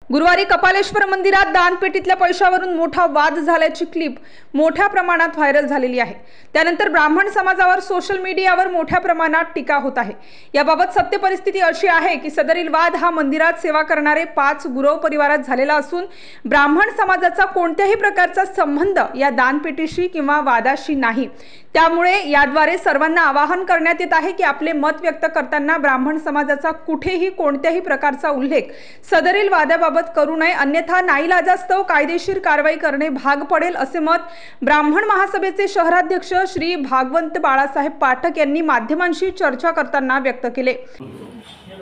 गुरुवारी कपालेश्वर मंदिरात दानपेटीतल्या पैशावरून मोठा वाद झाल्याची क्लिप मोठ्या प्रमाणात व्हायरल झालेली आहे। त्यानंतर ब्राह्मण समाजावर सोशल मीडियावर मोठ्या प्रमाणात टीका होत आहे। याबाबत सत्य परिस्थिती अशी आहे की सदरील वाद हा मंदिरात सेवा करणारे 5 गुरव परिवारात झालेला असून ब्राह्मण समाजाचा कोणत्याही प्रकारचा संबंध या दानपेटीशी किंवा वादाशी नाही। त्यामुळे याद्वारे सर्वांना आवाहन करण्यात येत आहे की आपले मत व्यक्त करताना ब्राह्मण समाजाचा कुठेही कोणत्याही प्रकारचा उल्लेख सदरील वादाबाबत करू नये, अन्यथा नाईलाजास्तव कायदेशीर कारवाई करणे भाग पडेल, असे मत ब्राह्मण महासभेचे शहराध्यक्ष श्री भागवंत बाळासाहेब पाठक यांनी माध्यमांशी चर्चा करताना व्यक्त केले।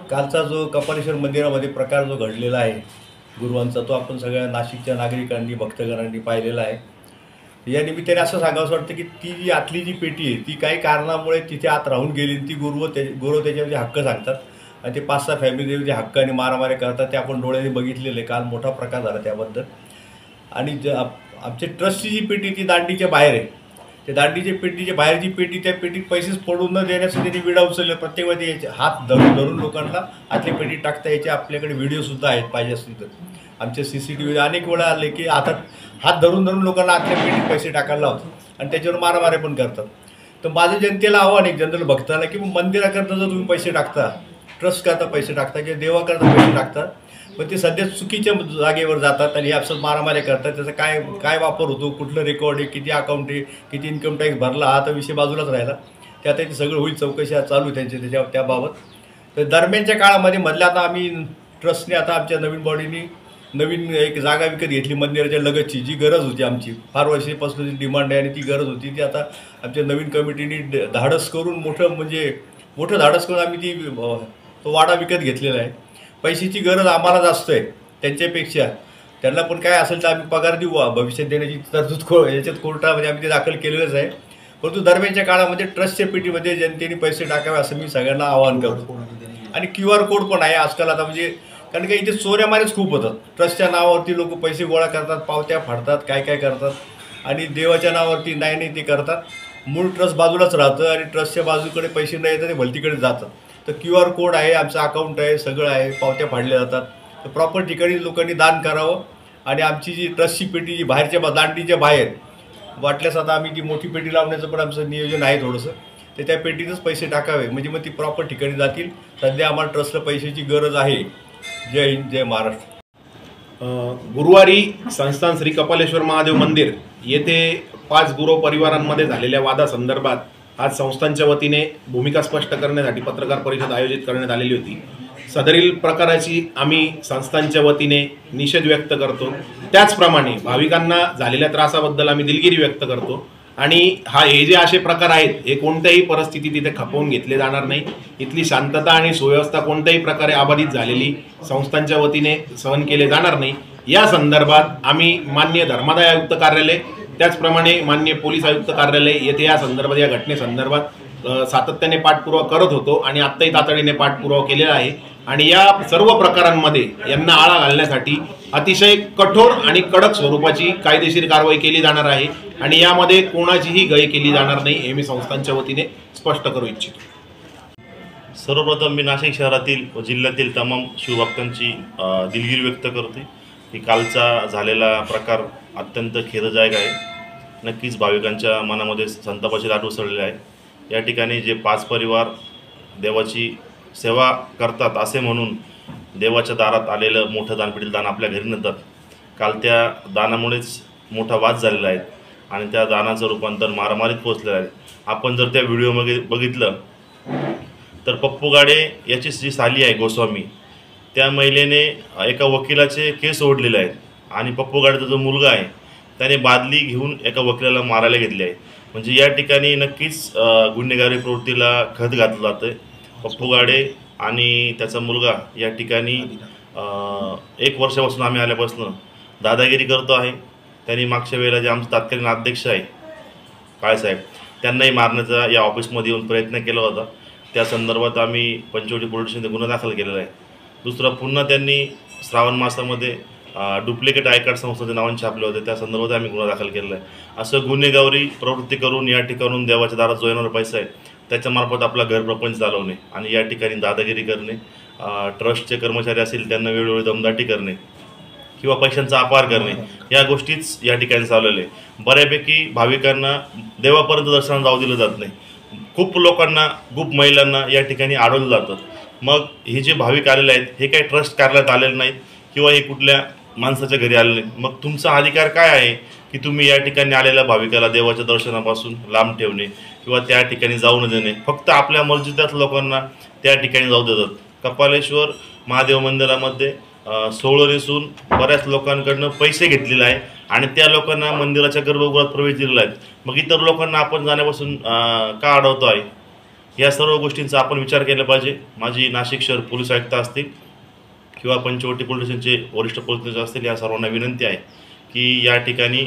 कालचा जो कपालेश्वर मंदिरामध्ये प्रकार जो घडलेला आहे गुरुवांचा, तो आपण सगळ्या नाशिकच्या नागरिकांनी भक्तगणांनी पाहिलेला आहे। या निमित्ताने असं सांगावंसं वाटतं की ती जी आतली जी पेटी आहे ती काही कारणामुळे तिथे आत राहून गेली। ती गुरु त्याच्यामध्ये हक्क सांगतात आणि ते 5-6 फॅमिली जे हक्काने मारामारी करतात ते आपण डोळ्याने बघितलेले। काल मोठा प्रकार झाला त्याबद्दल। आणि आमच्या ट्रस्टची जी पेटी ती दांडीच्या बाहेर आहे, त्या दांडीच्या पेटीच्या बाहेर जी पेटी, त्या पेटीत पैसेच पडून न देण्यासाठी त्यांनी विडा उचलले। प्रत्येकमध्ये याचे हात धरून लोकांना आतली पेटी टाकता यायचे आपल्याकडे व्हिडिओसुद्धा आहेत, पाहिजे असतील तर। आमच्या CCTV अनेक वेळा आले की हात धरून लोकांना आतल्या पेटीत पैसे टाकायला लावतात आणि त्याच्यावर मारामारी पण करतात। तर माझं जनतेला आव्हान आहे, जनरल भक्ताला, की मंदिराकरता जर तुम्ही पैसे टाकता, ट्रस्ट करता पैसे टाकता किंवा देवाकरता पैसे टाकता, पण ते सध्या चुकीच्या जागेवर जातात आणि आपलं मारामारी करतात। त्याचा काय वापर होतो, कुठलं रेकॉर्ड आहे, किती अकाउंट आहे, किती इन्कम टॅक्स भरला, हा तर विषय बाजूलाच राहिला। त्यात ते सगळं होईल, चौकशी चालू आहे त्याबाबत। तर दरम्यानच्या काळामध्ये मधल्या आता आम्ही ट्रस्टने आता आमच्या नवीन बॉडीने नवीन एक जागा विकत घेतली मंदिराच्या लगतची, जी गरज होती आमची, फार वर्षापासून डिमांड आहे आणि ती गरज होती। ती आता आमच्या नवीन कमिटीने धाडस करून मोठं धाडस करून आम्ही तो वाडा विकत घेतलेला आहे। पैशाची गरज आम्हाला जास्त आहे त्यांच्यापेक्षा, त्यांना पण काय असेल तर आम्ही पगार देऊ, भविष्यात देण्याची तरतूद याच्यात कोर्टामध्ये आम्ही ते दाखल केलेलंच आहे। परंतु दरम्यानच्या काळामध्ये ट्रस्टच्या पेटीमध्ये जनतेने पैसे टाकावे असं मी सगळ्यांना आवाहन करतो। आणि QR कोड पण आहे आजकाल आता, म्हणजे कारण का इथे चोऱ्यामारीच खूप होतात। ट्रस्टच्या नावावरती लोक पैसे गोळा करतात, पावत्या फाडतात, काय करतात आणि देवाच्या नावावरती नाही ते करतात। मूळ ट्रस्ट बाजूलाच राहतं आणि ट्रस्टच्या बाजूकडे पैसे नाही येतात, ते भलतीकडे जातात। तर QR कोड आहे, आमचं अकाउंट आहे, सगळं आहे, पावत्या फाडल्या जातात। तर प्रॉपर ठिकाणी लोकांनी दान करावं आणि आमची जी ट्रस्टची पेटी जी बाहेरच्या दांडीच्या बाहेर वाटल्यास आता आम्ही ती मोठी पेटी लावण्याचं पण आमचं नियोजन आहे थोडंसं, तर त्या पेटीतच पैसे टाकावे, म्हणजे मग ती प्रॉपर ठिकाणी जातील। सध्या आम्हाला ट्रस्टला पैशाची गरज आहे। जय हिंद, जय महाराष्ट्र। गुरुवारी संस्थान श्री कपालेश्वर महादेव मंदिर येथे 5 गुरव परिवारांमध्ये झालेल्या वादासंदर्भात आज संस्थांच्या वतीने भूमिका स्पष्ट करण्यासाठी पत्रकार परिषद आयोजित करण्यात आलेली होती। सदरील प्रकाराची आम्ही संस्थांच्या वतीने निषेध व्यक्त करतो। त्याचप्रमाणे भाविकांना झालेल्या त्रासाबद्दल आम्ही दिलगिरी व्यक्त करतो आणि हे जे असे प्रकार आहेत हे कोणत्याही परिस्थितीत इथे खपवून घेतले जाणार नाही। इथली शांतता आणि सुव्यवस्था कोणत्याही प्रकारे अबाधित झालेली संस्थांच्या वतीने सहन केले जाणार नाही। या संदर्भात आम्ही माननीय धर्मादाय आयुक्त कार्यालय, त्याचप्रमाणे माननीय पोलीस आयुक्त कार्यालय येथे या संदर्भात, या घटनेसंदर्भात सातत्याने पाठपुरावा करत होतो आणि आत्ताही तातडीने पाठपुरावा केलेला आहे। आणि या सर्व प्रकारांमध्ये यांना आळा घालण्यासाठी अतिशय कठोर आणि कडक स्वरूपाची कायदेशीर कारवाई केली जाणार आहे आणि यामध्ये कोणाचीही गय केली जाणार नाही, हे मी संस्थांच्या वतीने स्पष्ट करू इच्छितो। सर्वप्रथम मी नाशिक शहरातील व जिल्ह्यातील तमाम शिवभक्तांची दिलगिरी व्यक्त करते की कालचा झालेला प्रकार अत्यंत खेददायक आहे। नक्कीच भाविकांच्या मनामध्ये संतापाची लाट उसळलेली आहे। या ठिकाणी जे 5 परिवार देवाची सेवा करतात असे म्हणून देवाच्या दारात आलेलं मोठं दानपेटील दान आपल्या घरी नेतात, काल त्या दानामुळेच मोठा वाद झालेला आहे आणि त्या दानाचं रूपांतर मारामारीत पोहोचलेलं आहे। आपण जर त्या व्हिडिओमध्ये बघितलं तर पप्पू गाडे याची जी साली आहे गोस्वामी, त्या महिलेने एका वकिलाचे केस ओढलेले आहेत आणि पप्पू गाडेचा जो मुलगा आहे त्याने बादली घेऊन एका वकिलाला मारायला घेतली आहे। म्हणजे या ठिकाणी नक्कीच गुन्हेगारी प्रवृत्तीला खत घातलं जातं आहे। पप्पू गाडे आणि त्याचा मुलगा या ठिकाणी 1 वर्षापासून आम्ही आल्यापासून दादागिरी करतो आहे। त्यांनी मागच्या वेळेला जे आमचे तत्कालीन अध्यक्ष आहे काळेसाहेब, त्यांनाही मारण्याचा या ऑफिसमध्ये येऊन प्रयत्न केला होता। त्या संदर्भात आम्ही पंचवटी पोलीस स्टेशनमध्ये गुन्हा दाखल केलेला आहे। दुसरा, पुन्हा त्यांनी श्रावण मासामध्ये डुप्लिकेट आय कार्ड संस्थेचे नावाने छापले होते, त्या संदर्भात आम्ही गुन्हा दाखल केलेला आहे। असं गुन्हेगारी प्रवृत्ती करून या ठिकाणून देवाच्या दारात जो येणारा पैसा आहे त्याच्यामार्फत आपला घर प्रपंच चालवणे आणि या ठिकाणी दादागिरी करणे, ट्रस्टचे कर्मचारी असतील त्यांना वेळोवेळी दमदाटी करणे, किंवा पैशांचा अपहार करणे या गोष्टीच या ठिकाणी चाललेले आहे. बऱ्यापैकी भाविकांना देवापर्यंत दर्शनाला जाऊ दिलं जात नाही. खूप लोकांना, खूप महिलांना या ठिकाणी अडवलं जातं. मग हे जे भाविक आलेले आहेत हे काही ट्रस्ट कार्यालयात आलेले नाहीत किंवा हे कुठल्या माणसाच्या घरी आलेले नाहीत. मग तुमचा अधिकार काय आहे की तुम्ही या ठिकाणी आलेल्या भाविकाला देवाच्या दर्शनापासून लांब ठेवणे किंवा त्या ठिकाणी जाऊ न देणे. फक्त आपल्या मर्जीच्याच लोकांना त्या ठिकाणी जाऊ देतात. कपालेश्वर महादेव मंदिरामध्ये सोहळं नेसून बऱ्याच लोकांकडनं पैसे घेतलेले आहे आणि त्या लोकांना मंदिराच्या गर्भगृहात प्रवेश दिलेला आहे. मग इतर लोकांना आपण जाण्यापासून का अडवतो आहे? या सर्व गोष्टींचा आपण विचार केला पाहिजे. माझी नाशिक शहर पोलीस आयुक्त असतील किंवा पंचवटी पोलीस स्टेशनचे वरिष्ठ पोलीस निरीक्षक असतील या सर्वांना विनंती आहे की या ठिकाणी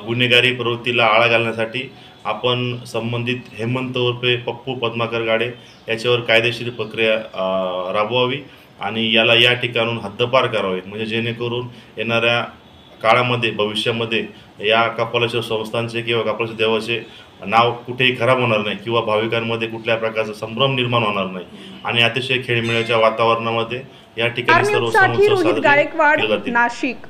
गुन्हेगारी प्रवृत्तीला आळा घालण्यासाठी आपण संबंधित हेमंत उर्फे पप्पू पद्माकर गाडे याच्यावर कायदेशीर प्रक्रिया राबवावी आणि याला या ठिकाणून हद्दपार करावे. म्हणजे जेणेकरून येणाऱ्या काळामध्ये भविष्यामध्ये या कपालेश्वर संस्थांचे किंवा कपालेश्वर देवाचे नाव कुठेही खराब होणार नाही किंवा भाविकांमध्ये कुठल्या प्रकारचा संभ्रम निर्माण होणार नाही आणि अतिशय खेळमेळीच्या वातावरणामध्ये या ठिकाणी सर्व सण उत्सव साजरे केले जातील. नाशिक.